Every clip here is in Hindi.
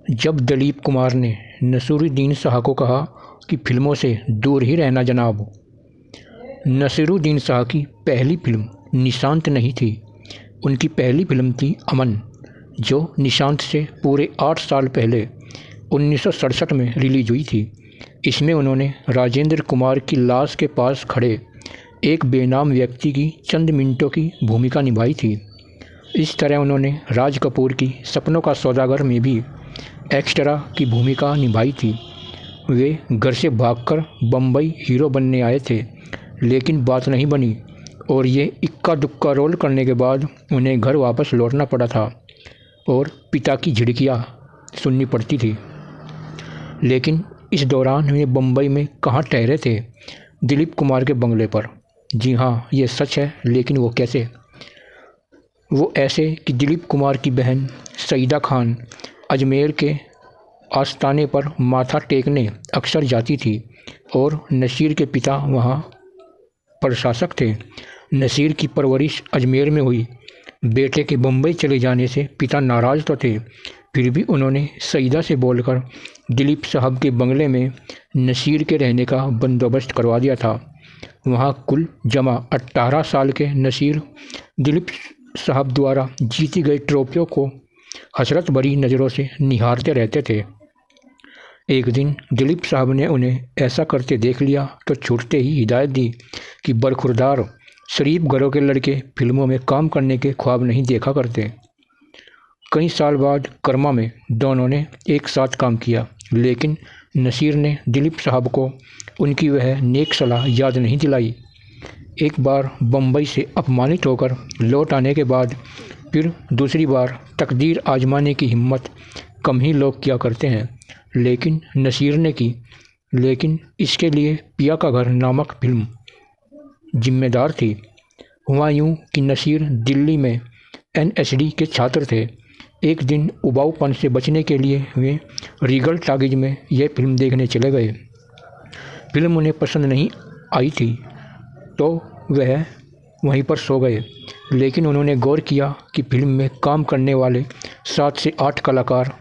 जब दिलीप कुमार ने नसीरुद्दीन शाह को कहा कि फिल्मों से दूर ही रहना जनाब। नसीरुद्दीन शाह की पहली फिल्म निशांत नहीं थी। उनकी पहली फिल्म थी अमन, जो निशांत से पूरे 8 साल पहले 1967 में रिलीज हुई थी। इसमें उन्होंने राजेंद्र कुमार की लाश के पास खड़े एक बेनाम व्यक्ति की चंद मिनटों की भूमिका निभाई थी। इस तरह उन्होंने राज कपूर की सपनों का सौदागर में भी एक्स्ट्रा की भूमिका निभाई थी। वे घर से भागकर बम्बई हीरो बनने आए थे, लेकिन बात नहीं बनी और ये इक्का दुक्का रोल करने के बाद उन्हें घर वापस लौटना पड़ा था और पिता की झिड़कियाँ सुननी पड़ती थी। लेकिन इस दौरान वे बम्बई में कहाँ ठहरे थे? दिलीप कुमार के बंगले पर। जी हाँ, ये सच है, लेकिन वो कैसे? वो ऐसे कि दिलीप कुमार की बहन सईदा खान अजमेर के आस्ताने पर माथा टेकने अक्सर जाती थी और नसीर के पिता वहाँ प्रशासक थे। नसीर की परवरिश अजमेर में हुई। बेटे के बम्बई चले जाने से पिता नाराज़ तो थे, फिर भी उन्होंने सईदा से बोलकर दिलीप साहब के बंगले में नसीर के रहने का बंदोबस्त करवा दिया था। वहाँ कुल जमा 18 साल के नसीर दिलीप साहब द्वारा जीती गई ट्रॉफियों को हसरत भरी नज़रों से निहारते रहते थे। एक दिन दिलीप साहब ने उन्हें ऐसा करते देख लिया तो छूटते ही हिदायत दी कि बरखुरदार शरीफ घरों के लड़के फिल्मों में काम करने के ख्वाब नहीं देखा करते। कई साल बाद कर्मा में दोनों ने एक साथ काम किया, लेकिन नसीर ने दिलीप साहब को उनकी वह नेक सलाह याद नहीं दिलाई। एक बार बम्बई से अपमानित होकर लौट आने के बाद फिर दूसरी बार तकदीर आजमाने की हिम्मत कम ही लोग किया करते हैं, लेकिन नसीर ने की। लेकिन इसके लिए पिया का घर नामक फिल्म जिम्मेदार थी। हुआ यूँ कि नसीर दिल्ली में NSD के छात्र थे। एक दिन उबाऊपन से बचने के लिए वे रीगल टाकीज में यह फिल्म देखने चले गए। फिल्म उन्हें पसंद नहीं आई थी तो वह वहीं पर सो गए, लेकिन उन्होंने गौर किया कि फिल्म में काम करने वाले 7 से 8 कलाकार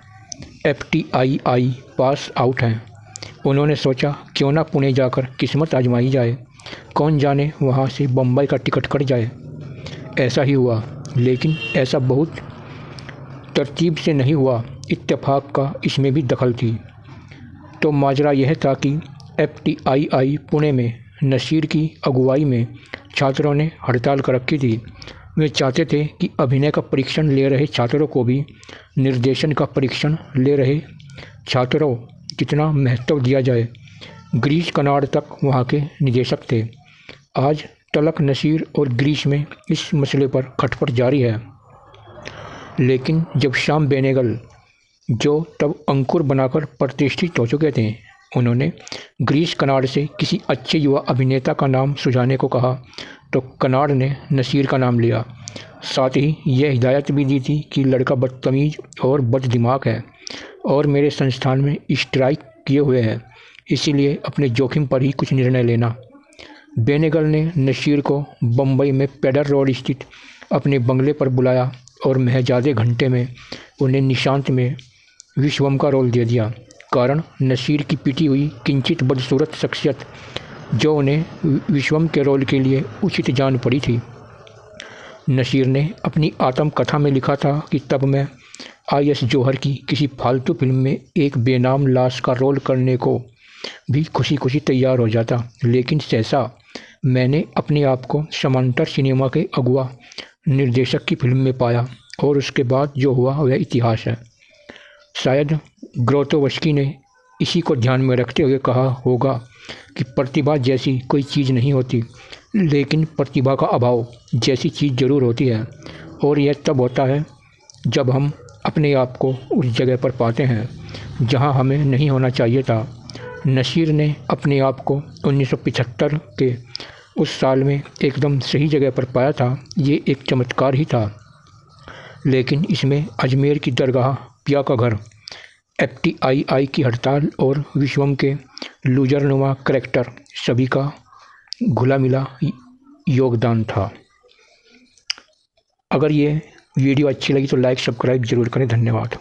FTII पास आउट हैं। उन्होंने सोचा क्यों ना पुणे जाकर किस्मत आजमाई जाए, कौन जाने वहाँ से बम्बई का टिकट कट जाए। ऐसा ही हुआ, लेकिन ऐसा बहुत तरतीब से नहीं हुआ। इत्तेफाक का इसमें भी दखल थी। तो माजरा यह था कि FTII पुणे में नसीर की अगुवाई में छात्रों ने हड़ताल कर रखी थी। वे चाहते थे कि अभिनय का परीक्षण ले रहे छात्रों को भी निर्देशन का परीक्षण ले रहे छात्रों कितना महत्व दिया जाए। गिरीश कर्नाड तक वहाँ के निदेशक थे। आज तलक नसीर और गिरीश में इस मसले पर खटपट जारी है। लेकिन जब श्याम बेनेगल, जो तब अंकुर बनाकर प्रतिष्ठित हो चुके थे, उन्होंने गिरीश कर्नाड से किसी अच्छे युवा अभिनेता का नाम सुझाने को कहा तो कर्नाड ने नसीर का नाम लिया। साथ ही यह हिदायत भी दी थी कि लड़का बदतमीज़ और बददिमाग है और मेरे संस्थान में स्ट्राइक किए हुए हैं, इसीलिए अपने जोखिम पर ही कुछ निर्णय लेना। बेनेगल ने नसीर को बम्बई में पेडर रोड स्थित अपने बंगले पर बुलाया और महज आधे घंटे में उन्हें निशांत में विश्वम का रोल दे दिया। कारण नसीर की पिटी हुई किंचित बदसूरत शख्सियत, जो उन्हें विश्वम के रोल के लिए उचित जान पड़ी थी। नसीर ने अपनी आत्मकथा में लिखा था कि तब मैं IS जौहर की किसी फालतू फिल्म में एक बेनाम लाश का रोल करने को भी खुशी खुशी तैयार हो जाता, लेकिन सहसा मैंने अपने आप को समांतर सिनेमा के अगुआ निर्देशक की फिल्म में पाया और उसके बाद जो हुआ वह इतिहास है। शायद ग्रोतोवस्की ने इसी को ध्यान में रखते हुए कहा होगा कि प्रतिभा जैसी कोई चीज़ नहीं होती, लेकिन प्रतिभा का अभाव जैसी चीज़ ज़रूर होती है, और यह तब होता है जब हम अपने आप को उस जगह पर पाते हैं जहां हमें नहीं होना चाहिए था। नसीर ने अपने आप को 1975 के उस साल में एकदम सही जगह पर पाया था। ये एक चमत्कार ही था, लेकिन इसमें अजमेर की दरगाह, पिया का घर, FTII की हड़ताल और विश्वम के लूजरनुमा करैक्टर सभी का घुला मिला योगदान था। अगर ये वीडियो अच्छी लगी तो लाइक सब्सक्राइब ज़रूर करें। धन्यवाद।